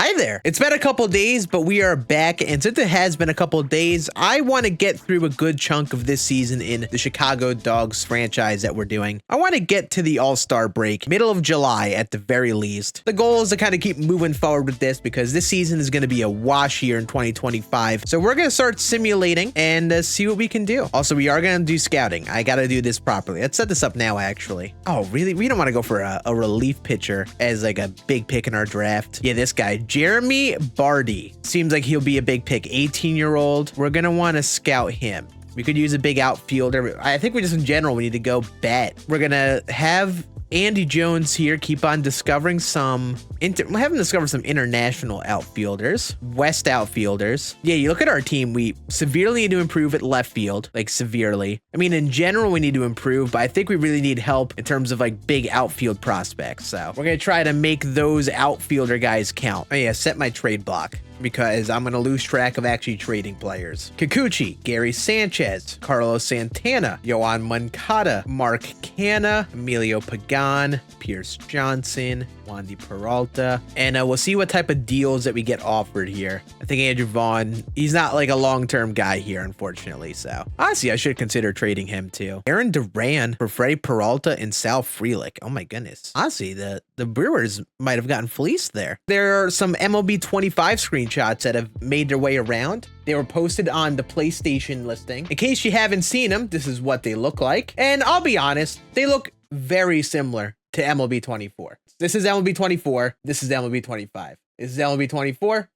Hi there. It's been a couple days, but we are back. And since it has been a couple days, I want to get through a good chunk of this season in the Chicago Dogs franchise that we're doing. I want to get to the All-Star break, middle of July at the very least. The goal is to kind of keep moving forward with this because this season is going to be a wash here in 2025. So we're going to start simulating and see what we can do. Also, we are going to do scouting. I got to do this properly. Let's set this up now, actually. Oh, really? We don't want to go for a relief pitcher as like a big pick in our draft. Yeah, this guy, Jeremy Bardy. Seems like he'll be a big pick. 18-year-old. We're going to want to scout him. We could use a big outfielder. I think we just in general, we need to go bet. We're going to have Andy Jones here keep on discovering some we'll have him discover some international outfielders, West outfielders. Yeah, you look at our team, we severely need to improve at left field, like severely. I mean, in general, we need to improve, but I think we really need help in terms of like big outfield prospects. So we're going to try to make those outfielder guys count. Oh yeah, set my trade block, because I'm going to lose track of actually trading players. Kikuchi, Gary Sanchez, Carlos Santana, Yoan Moncada, Mark Canha, Emilio Pagan, Pierce Johnson, Wandy Peralta, and we'll see what type of deals that we get offered here. I think Andrew Vaughn, he's not like a long-term guy here, unfortunately, so honestly, I should consider trading him too. Aaron Duran for Freddie Peralta and Sal Frelick. Oh my goodness. Honestly, the Brewers might have gotten fleeced there. There are some MLB 25 screenshots that have made their way around. They were posted on the PlayStation listing. In case you haven't seen them, this is what they look like. And I'll be honest, they look very similar to MLB 24. This is MLB 24. This is MLB 25. This is MLB 24.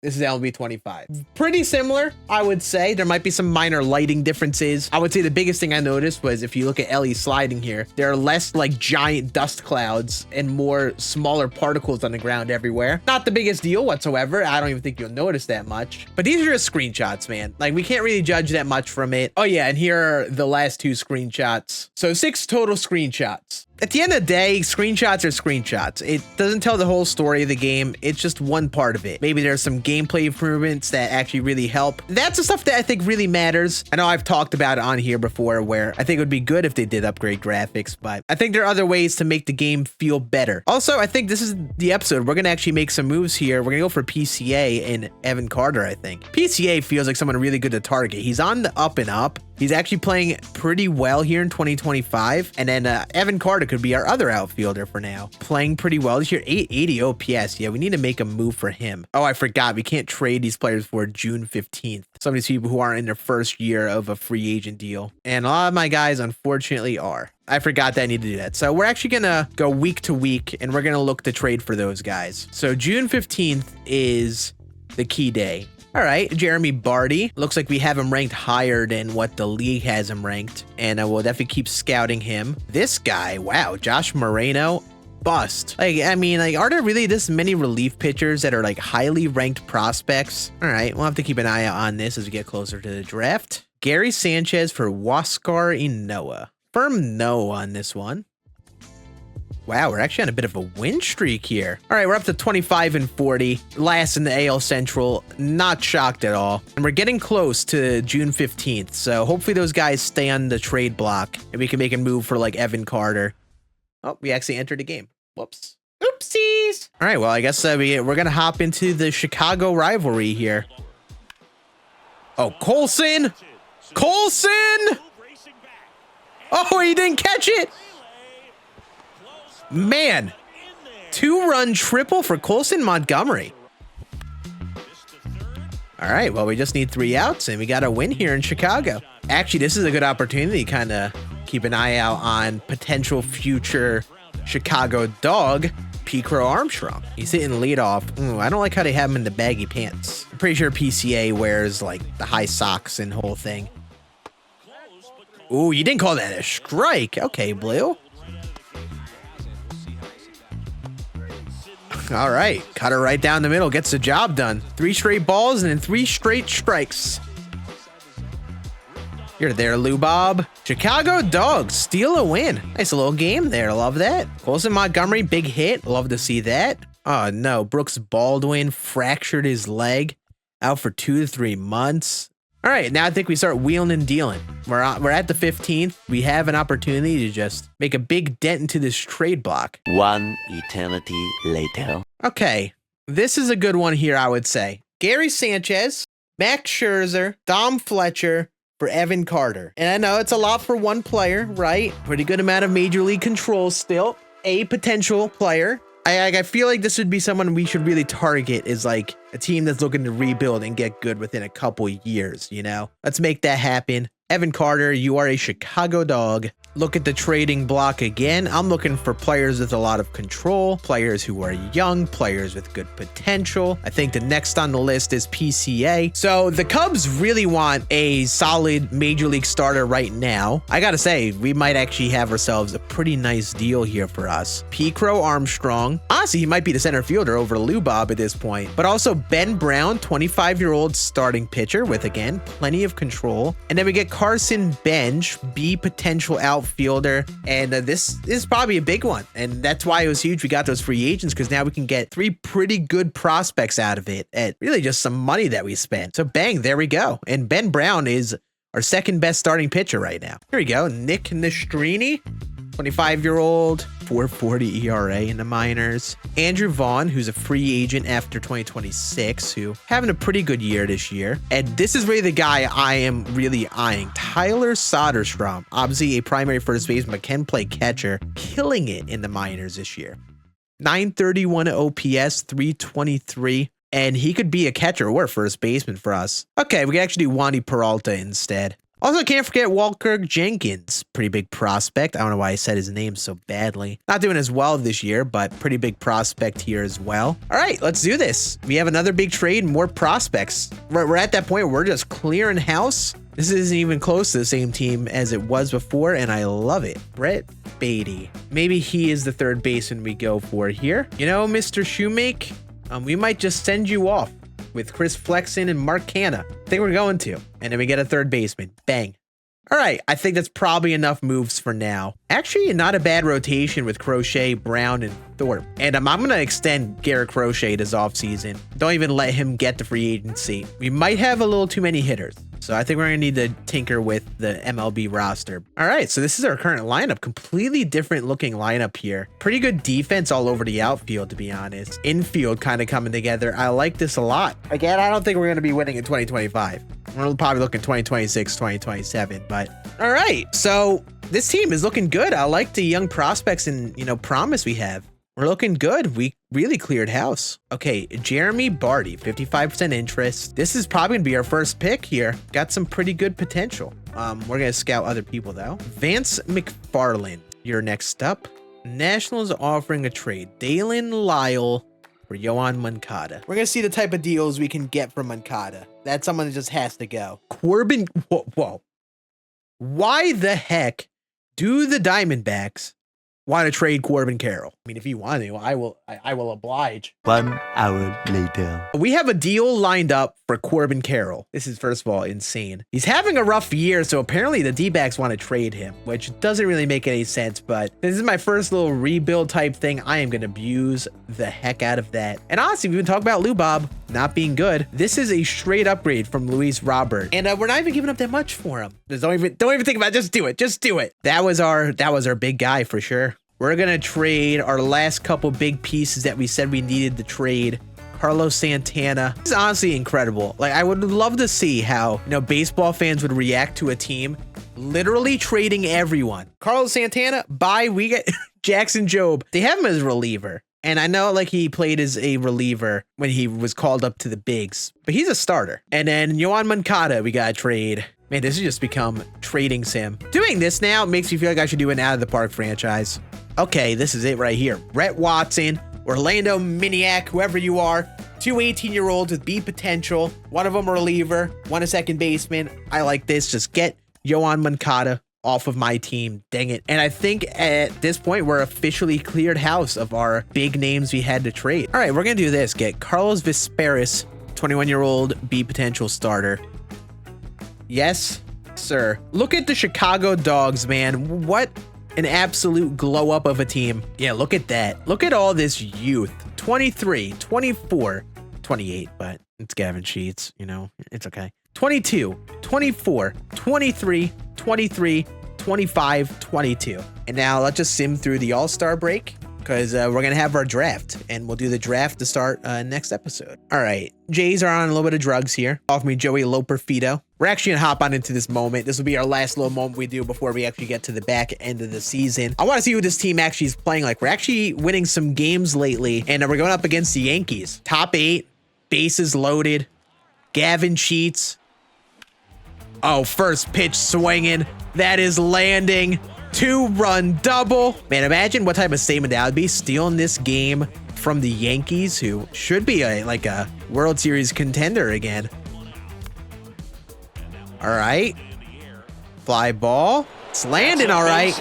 This is MLB 25. Pretty similar, I would say. There might be some minor lighting differences. I would say the biggest thing I noticed was if you look at Ellie sliding here, there are less like giant dust clouds and more smaller particles on the ground everywhere. Not the biggest deal whatsoever. I don't even think you'll notice that much. But these are just screenshots, man. Like, we can't really judge that much from it. Oh yeah, and here are the last two screenshots. So 6 total screenshots. At the end of the day, screenshots are screenshots. It doesn't tell the whole story of the game. It's just one part of it. Maybe there's some gameplay improvements that actually really help. That's the stuff that I think really matters. I know I've talked about it on here before where I think it would be good if they did upgrade graphics, but I think there are other ways to make the game feel better. Also, I think this is the episode. We're going to actually make some moves here. We're going to go for PCA and Evan Carter, I think. PCA feels like someone really good to target. He's on the up and up. He's actually playing pretty well here in 2025. And then Evan Carter could be our other outfielder for now. Playing pretty well this year. 880 OPS. Yeah, we need to make a move for him. Oh, I forgot. We can't trade these players for June 15th. Some of these people who aren't in their first year of a free agent deal. And a lot of my guys, unfortunately, are. I forgot that I need to do that. So we're actually going to go week to week, and we're going to look to trade for those guys. So June 15th is the key day. All right, Jeremy Bardy. Looks like we have him ranked higher than what the league has him ranked, and we'll definitely keep scouting him. This guy, wow, Josh Moreno, bust. Like, I mean, like, are there really this many relief pitchers that are like highly ranked prospects? All right, we'll have to keep an eye out on this as we get closer to the draft. Gary Sanchez for Huascar Ynoa. Firm no on this one. Wow, we're actually on a bit of a win streak here. All right, we're up to 25 and 40. Last in the AL Central. Not shocked at all. And we're getting close to June 15th. So hopefully those guys stay on the trade block and we can make a move for like Evan Carter. Oh, we actually entered the game. Whoops. Oopsies. All right, well, I guess we're going to hop into the Chicago rivalry here. Oh, Colson. Colson. Oh, he didn't catch it. Man, 2-run triple for Colson Montgomery. All right, well, we just need 3 outs, and we got a win here in Chicago. Actually, this is a good opportunity to kind of keep an eye out on potential future Chicago dog, P. Crow Armstrong. He's hitting leadoff. I don't like how they have him in the baggy pants. I'm pretty sure PCA wears, like, the high socks and whole thing. Ooh, you didn't call that a strike. Okay, Blue. All right, cut her right down the middle, gets the job done. 3 straight balls and then 3 straight strikes. You're there, Lou Bob. Chicago Dogs steal a win. Nice little game there. Love that. Colson Montgomery, big hit. Love to see that. Oh no, Brooks Baldwin fractured his leg. Out for 2 to 3 months. All right, now I think we start wheeling and dealing. We're at the 15th. We have an opportunity to just make a big dent into this trade block. One eternity later. Okay, This is a good one here, I would say. Gary Sanchez, Max Scherzer, Dom Fletcher for Evan Carter. And I know it's a lot for one player, right? Pretty good amount of major league control still. A potential player. I feel like this would be someone we should really target, is like a team that's looking to rebuild and get good within a couple years, you know? Let's make that happen. Evan Carter, you are a Chicago Dog. Look at the trading block again. I'm looking for players with a lot of control, players who are young, players with good potential. I think the next on the list is PCA. So the Cubs really want a solid major league starter right now. I gotta say, we might actually have ourselves a pretty nice deal here for us. P-Crow Armstrong. Honestly, he might be the center fielder over Lubob at this point. But also Ben Brown, 25-year-old starting pitcher with, again, plenty of control. And then we get Carson Bench, B potential outfielder, and this is probably a big one, and that's why it was huge we got those free agents, because now we can get 3 pretty good prospects out of it at really just some money that we spent. So bang, there we go. And Ben Brown is our second best starting pitcher right now. Here we go. Nick Nastrini, 25-year-old, 4.40 ERA in the minors. Andrew Vaughn, who's a free agent after 2026, who having a pretty good year this year. And this is really the guy I am really eyeing. Tyler Soderstrom, obviously a primary first baseman, but can play catcher, killing it in the minors this year. 931 OPS, 323. And he could be a catcher or a first baseman for us. Okay, we can actually do Wandy Peralta instead. Also, can't forget Walker Jenkins, pretty big prospect. I don't know why I said his name so badly. Not doing as well this year, but pretty big prospect here as well. All right, let's do this. We have another big trade, more prospects. We're at that point where we're just clearing house. This isn't even close to the same team as it was before, and I love it. Brett Beatty. Maybe he is the third baseman we go for here. You know, Mr. Shoemake, we might just send you off with Chris Flexen and Mark Canha. I think we're going to. And then we get a third baseman. Bang. All right, I think that's probably enough moves for now. Actually, not a bad rotation with Crochet, Brown, and Thorpe. And I'm going to extend Garrett Crochet this offseason. Don't even let him get the free agency. We might have a little too many hitters. So I think we're going to need to tinker with the MLB roster. All right, so this is our current lineup. Completely different looking lineup here. Pretty good defense all over the outfield, to be honest. Infield kind of coming together. I like this a lot. Again, I don't think we're going to be winning in 2025. We're probably looking 2026, 2027. But all right, so this team is looking good. I like the young prospects and, you know, promise we have. We're looking good. We really cleared house. Okay, Jeremy Barty, 55% interest. This is probably gonna be our first pick here. Got some pretty good potential. We're gonna scout other people though. Vance McFarland, you're next up. Nationals offering a trade. Dalen Lyle for Yohan Moncada. We're gonna see the type of deals we can get from Moncada. That's someone that just has to go. Corbin, whoa. Why the heck do the Diamondbacks want to trade Corbin Carroll? I mean, if you want to, I will oblige. 1 hour later. We have a deal lined up for Corbin Carroll. This is, first of all, insane. He's having a rough year, so apparently the D-backs want to trade him, which doesn't really make any sense, but this is my first little rebuild type thing. I am going to abuse the heck out of that. And honestly, we've been talking about Lubob not being good. This is a straight upgrade from Luis Robert, and we're not even giving up that much for him. Just don't even think about it. Just do it. Just do it. That was our big guy for sure. We're going to trade our last couple big pieces that we said we needed to trade. Carlos Santana. This is honestly incredible. Like, I would love to see how, you know, baseball fans would react to a team literally trading everyone. Carlos Santana, bye. We get Jackson Jobe. They have him as a reliever. And I know, like, he played as a reliever when he was called up to the bigs, but he's a starter. And then Yohan Moncada, we got to trade. Man, this has just become trading sim. Doing this now makes me feel like I should do an out of the park franchise. Okay, this is it right here. Brett Watson, Orlando Miniac, whoever you are, 2 18-year-olds with B potential. One of them a reliever, one a second baseman. I like this. Just get Yohan Moncada off of my team. Dang it. And I think at this point, we're officially cleared house of our big names we had to trade. All right, we're going to do this. Get Carlos Vesperis, 21-year-old B potential starter. Yes, sir. Look at the Chicago Dogs, man. What an absolute glow up of a team. Yeah, look at that. Look at all this youth. 23, 24, 28, but it's Gavin Sheets, you know, it's okay. 22, 24, 23, 23, 25, 22. And now let's just sim through the All-Star break. because we're going to have our draft, and we'll do the draft to start next episode. All right. Jays are on a little bit of drugs here. Off me Joey Loperfido. We're actually going to hop on into this moment. This will be our last little moment we do before we actually get to the back end of the season. I want to see who this team actually is playing like. We're actually winning some games lately, and we're going up against the Yankees. Top 8, bases loaded. Gavin Sheets. Oh, first pitch swinging. That is landing. 2-run double. Man, imagine what type of statement that would be. Stealing this game from the Yankees, who should be like a World Series contender again. All right. Fly ball. It's landing all right.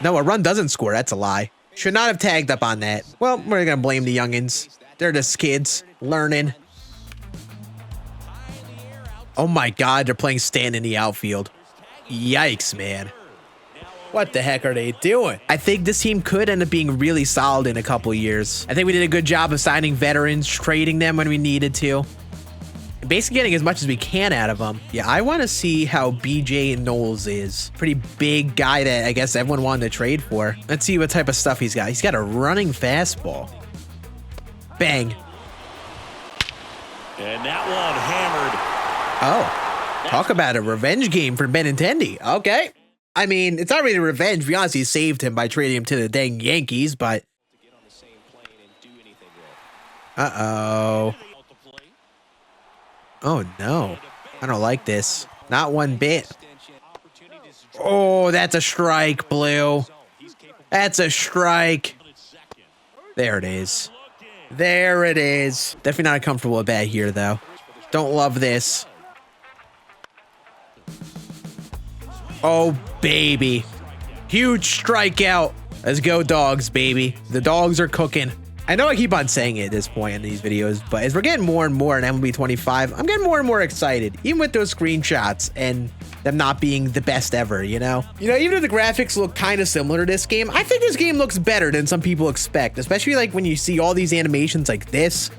No, a run doesn't score. That's a lie. Should not have tagged up on that. Well, we're going to blame the youngins. They're just kids learning. Oh my God, they're playing Scann in the outfield. Yikes, man. What the heck are they doing? I think this team could end up being really solid in a couple years. I think we did a good job of signing veterans, trading them when we needed to. And basically getting as much as we can out of them. Yeah, I want to see how BJ Knowles is. Pretty big guy that I guess everyone wanted to trade for. Let's see what type of stuff he's got. He's got a running fastball. Bang. And that one hammered. Oh, talk about a revenge game for Benintendi. Okay. I mean, it's not really revenge. We honestly saved him by trading him to the dang Yankees, but... Uh-oh. Oh, no. I don't like this. Not one bit. Oh, that's a strike, Blue. That's a strike. There it is. There it is. Definitely not a comfortable at bat here, though. Don't love this. Oh, baby. Huge strikeout. Let's go, dogs, baby. The dogs are cooking. I know I keep on saying it at this point in these videos, but as we're getting more and more in MLB 25, I'm getting more and more excited, even with those screenshots and them not being the best ever, you know? Even if the graphics look kind of similar to this game, I think this game looks better than some people expect, especially like when you see all these animations like this.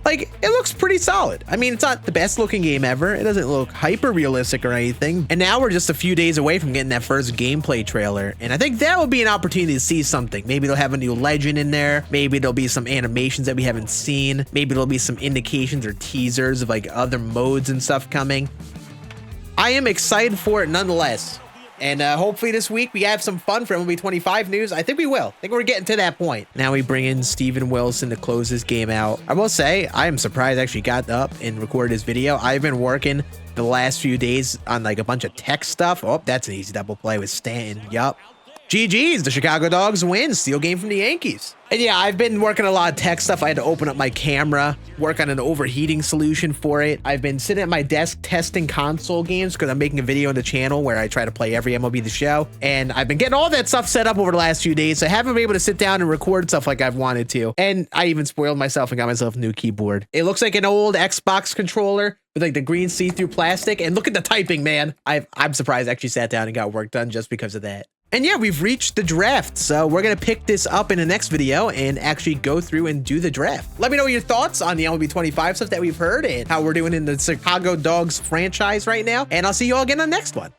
Like, it looks pretty solid. I mean, it's not the best looking game ever. It doesn't look hyper realistic or anything. And now we're just a few days away from getting that first gameplay trailer. And I think that will be an opportunity to see something. Maybe they'll have a new legend in there. Maybe there'll be some animations that we haven't seen. Maybe there'll be some indications or teasers of like other modes and stuff coming. I am excited for it nonetheless. And hopefully this week we have some fun for MLB 25 news. I think we will. I think we're getting to that point. Now we bring in Steven Wilson to close this game out. I will say, I am surprised I actually got up and recorded this video. I've been working the last few days on like a bunch of tech stuff. Oh, that's an easy double play with Stanton. Yup. GG's, the Chicago Dogs win. Steal game from the Yankees. And yeah, I've been working a lot of tech stuff. I had to open up my camera, work on an overheating solution for it. I've been sitting at my desk testing console games because I'm making a video on the channel where I try to play every MLB The Show. And I've been getting all that stuff set up over the last few days. So I haven't been able to sit down and record stuff like I've wanted to. And I even spoiled myself and got myself a new keyboard. It looks like an old Xbox controller with like the green see-through plastic. And look at the typing, man. I'm surprised I actually sat down and got work done just because of that. And yeah, we've reached the draft, so we're going to pick this up in the next video and actually go through and do the draft. Let me know your thoughts on the MLB 25 stuff that we've heard and how we're doing in the Chicago Dogs franchise right now, and I'll see you all again on the next one.